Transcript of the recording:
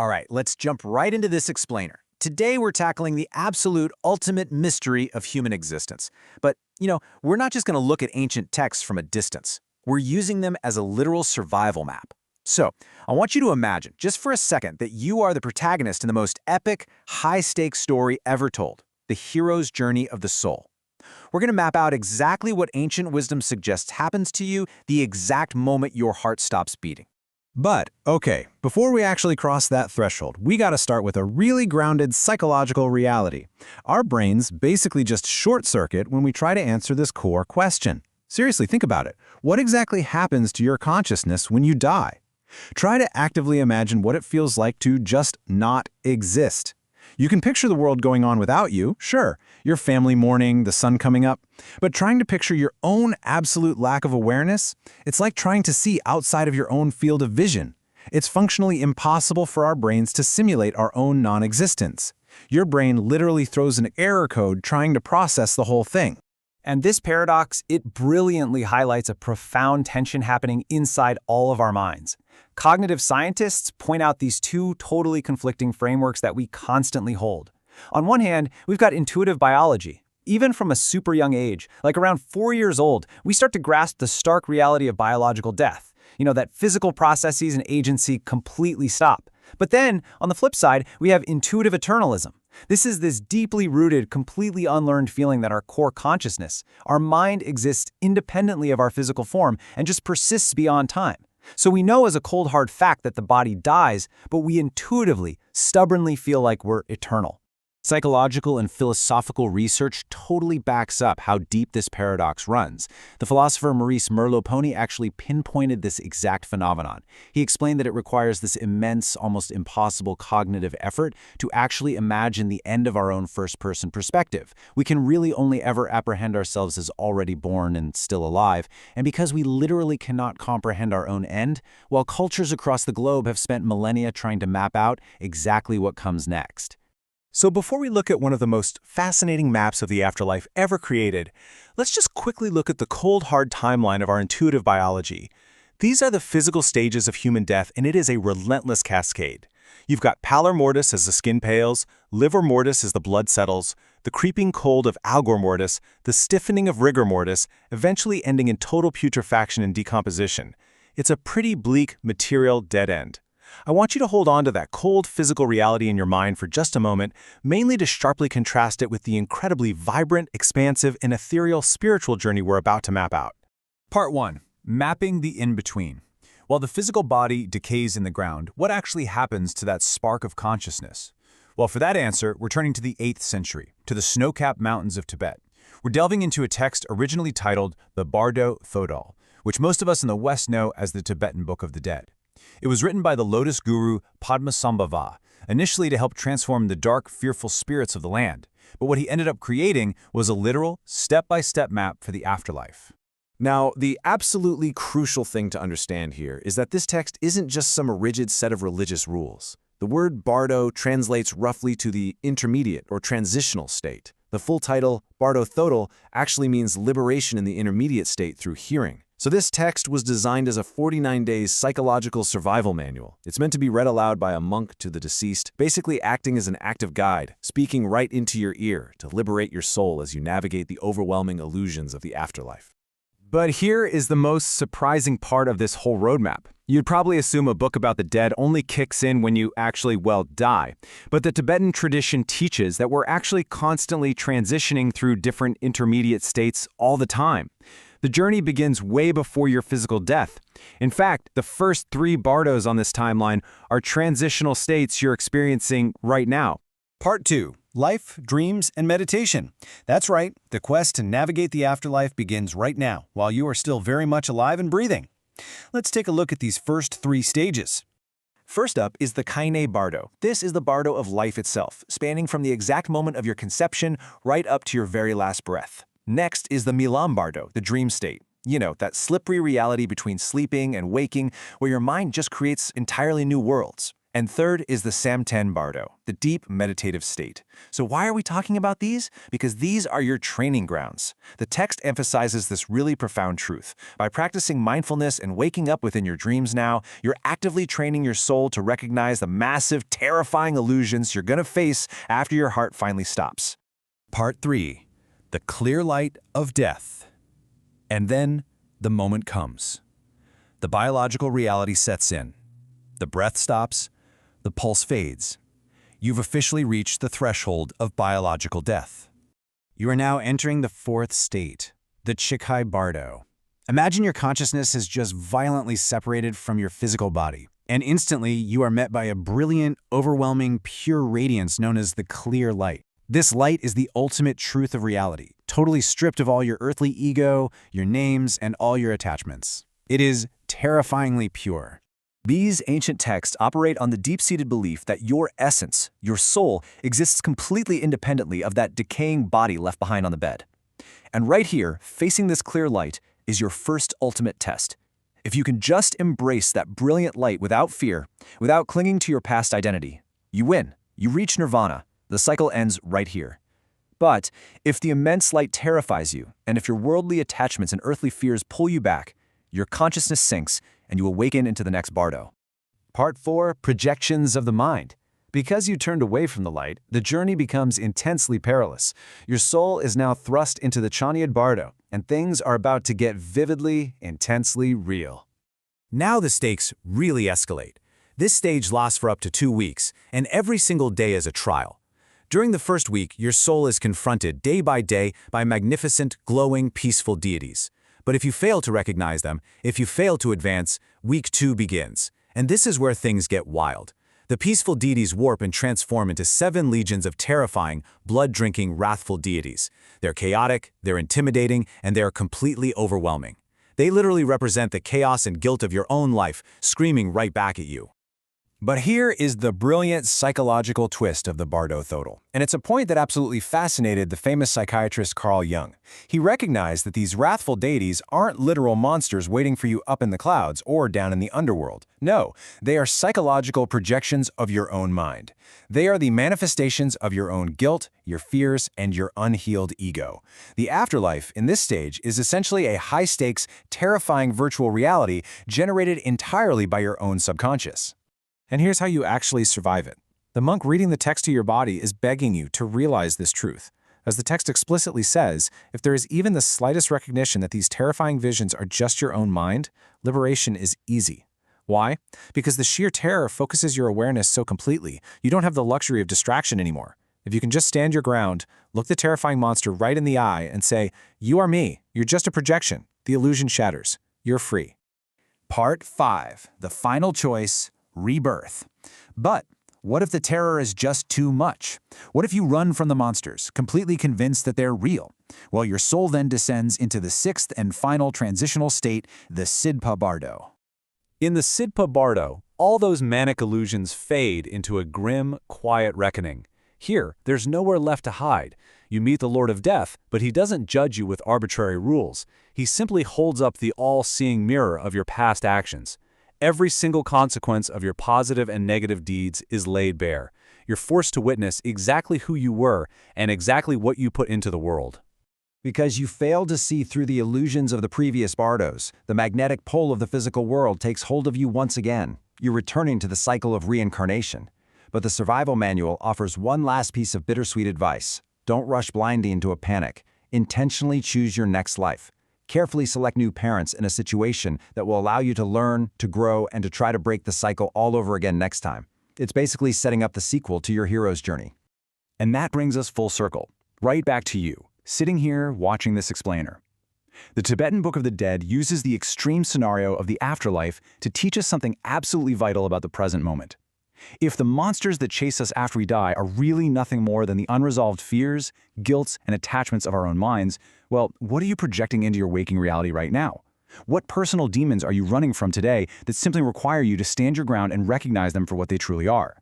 All right, let's jump right into this explainer. Today we're tackling the absolute ultimate mystery of human existence. But, we're not just going to look at ancient texts from a distance. We're using them as a literal survival map. So, I want you to imagine, just for a second, that you are the protagonist in the most epic, high-stakes story ever told, the hero's journey of the soul. We're going to map out exactly what ancient wisdom suggests happens to you the exact moment your heart stops beating. But, okay, before we actually cross that threshold, we gotta start with a really grounded psychological reality. Our brains basically just short-circuit when we try to answer this core question. Seriously, think about it. What exactly happens to your consciousness when you die? Try to actively imagine what it feels like to just not exist. You can picture the world going on without you, sure, your family mourning, the sun coming up, but trying to picture your own absolute lack of awareness, it's like trying to see outside of your own field of vision. It's functionally impossible for our brains to simulate our own non-existence. Your brain literally throws an error code trying to process the whole thing. And this paradox, it brilliantly highlights a profound tension happening inside all of our minds. Cognitive scientists point out these two totally conflicting frameworks that we constantly hold. On one hand, we've got intuitive biology. Even from a super young age, like around 4 years old, we start to grasp the stark reality of biological death. That physical processes and agency completely stop. But then, on the flip side, we have intuitive eternalism. This is this deeply rooted, completely unlearned feeling that our core consciousness, our mind exists independently of our physical form and just persists beyond time. So we know as a cold hard fact that the body dies, but we intuitively, stubbornly feel like we're eternal. Psychological and philosophical research totally backs up how deep this paradox runs. The philosopher Maurice Merleau-Ponty actually pinpointed this exact phenomenon. He explained that it requires this immense, almost impossible cognitive effort to actually imagine the end of our own first-person perspective. We can really only ever apprehend ourselves as already born and still alive, and because we literally cannot comprehend our own end, while cultures across the globe have spent millennia trying to map out exactly what comes next. So before we look at one of the most fascinating maps of the afterlife ever created, let's just quickly look at the cold, hard timeline of our intuitive biology. These are the physical stages of human death, and it is a relentless cascade. You've got pallor mortis as the skin pales, livor mortis as the blood settles, the creeping cold of algor mortis, the stiffening of rigor mortis, eventually ending in total putrefaction and decomposition. It's a pretty bleak, material dead end. I want you to hold on to that cold physical reality in your mind for just a moment, mainly to sharply contrast it with the incredibly vibrant, expansive, and ethereal spiritual journey we're about to map out. Part 1. Mapping the in-between. While the physical body decays in the ground, what actually happens to that spark of consciousness? Well, for that answer, we're turning to the 8th century, to the snow-capped mountains of Tibet. We're delving into a text originally titled the Bardo Thodol, which most of us in the West know as the Tibetan Book of the Dead. It was written by the lotus guru Padmasambhava, initially to help transform the dark, fearful spirits of the land. But what he ended up creating was a literal, step-by-step map for the afterlife. Now, the absolutely crucial thing to understand here is that this text isn't just some rigid set of religious rules. The word bardo translates roughly to the intermediate or transitional state. The full title, Bardo Thodol, actually means liberation in the intermediate state through hearing. So this text was designed as a 49-day psychological survival manual. It's meant to be read aloud by a monk to the deceased, basically acting as an active guide, speaking right into your ear to liberate your soul as you navigate the overwhelming illusions of the afterlife. But here is the most surprising part of this whole roadmap. You'd probably assume a book about the dead only kicks in when you actually, die. But the Tibetan tradition teaches that we're actually constantly transitioning through different intermediate states all the time. The journey begins way before your physical death. In fact, the first 3 bardos on this timeline are transitional states you're experiencing right now. Part 2. Life, Dreams, and Meditation. That's right, the quest to navigate the afterlife begins right now, while you are still very much alive and breathing. Let's take a look at these first 3 stages. First up is the Kaine Bardo. This is the bardo of life itself, spanning from the exact moment of your conception right up to your very last breath. Next is the Milam Bardo, the dream state. That slippery reality between sleeping and waking where your mind just creates entirely new worlds. And third is the Samten Bardo, the deep meditative state. So why are we talking about these? Because these are your training grounds. The text emphasizes this really profound truth. By practicing mindfulness and waking up within your dreams now, you're actively training your soul to recognize the massive, terrifying illusions you're going to face after your heart finally stops. Part 3. The clear light of death. And then the moment comes. The biological reality sets in. The breath stops. The pulse fades. You've officially reached the threshold of biological death. You are now entering the fourth state, the Chikhai Bardo. Imagine your consciousness has just violently separated from your physical body, and instantly you are met by a brilliant, overwhelming, pure radiance known as the clear light. This light is the ultimate truth of reality, totally stripped of all your earthly ego, your names, and all your attachments. It is terrifyingly pure. These ancient texts operate on the deep-seated belief that your essence, your soul, exists completely independently of that decaying body left behind on the bed. And right here, facing this clear light, is your first ultimate test. If you can just embrace that brilliant light without fear, without clinging to your past identity, you win. You reach nirvana. The cycle ends right here. But if the immense light terrifies you, and if your worldly attachments and earthly fears pull you back, your consciousness sinks, and you awaken into the next bardo. Part 4, Projections of the Mind. Because you turned away from the light, the journey becomes intensely perilous. Your soul is now thrust into the Chanyad Bardo, and things are about to get vividly, intensely real. Now the stakes really escalate. This stage lasts for up to 2 weeks, and every single day is a trial. During the first week, your soul is confronted day by magnificent, glowing, peaceful deities. But if you fail to recognize them, if you fail to advance, week 2 begins. And this is where things get wild. The peaceful deities warp and transform into 7 legions of terrifying, blood-drinking, wrathful deities. They're chaotic, they're intimidating, and they're completely overwhelming. They literally represent the chaos and guilt of your own life, screaming right back at you. But here is the brilliant psychological twist of the Bardo Thodol, and it's a point that absolutely fascinated the famous psychiatrist Carl Jung. He recognized that these wrathful deities aren't literal monsters waiting for you up in the clouds or down in the underworld. No, they are psychological projections of your own mind. They are the manifestations of your own guilt, your fears, and your unhealed ego. The afterlife, in this stage, is essentially a high-stakes, terrifying virtual reality generated entirely by your own subconscious. And here's how you actually survive it. The monk reading the text to your body is begging you to realize this truth. As the text explicitly says, if there is even the slightest recognition that these terrifying visions are just your own mind, liberation is easy. Why? Because the sheer terror focuses your awareness so completely, you don't have the luxury of distraction anymore. If you can just stand your ground, look the terrifying monster right in the eye and say, "You are me. You're just a projection." The illusion shatters. You're free. Part 5. The final choice. Rebirth. But what if the terror is just too much? What if you run from the monsters, completely convinced that they're real? Well, your soul then descends into the 6th and final transitional state, the Sidpa Bardo. In the Sidpa Bardo, all those manic illusions fade into a grim, quiet reckoning. Here, there's nowhere left to hide. You meet the Lord of Death, but he doesn't judge you with arbitrary rules. He simply holds up the all-seeing mirror of your past actions. Every single consequence of your positive and negative deeds is laid bare. You're forced to witness exactly who you were and exactly what you put into the world. Because you failed to see through the illusions of the previous bardos, the magnetic pole of the physical world takes hold of you once again. You're returning to the cycle of reincarnation. But the survival manual offers one last piece of bittersweet advice. Don't rush blindly into a panic. Intentionally choose your next life. Carefully select new parents in a situation that will allow you to learn, to grow, and to try to break the cycle all over again next time. It's basically setting up the sequel to your hero's journey. And that brings us full circle, right back to you, sitting here watching this explainer. The Tibetan Book of the Dead uses the extreme scenario of the afterlife to teach us something absolutely vital about the present moment. If the monsters that chase us after we die are really nothing more than the unresolved fears, guilts, and attachments of our own minds, well, what are you projecting into your waking reality right now? What personal demons are you running from today that simply require you to stand your ground and recognize them for what they truly are?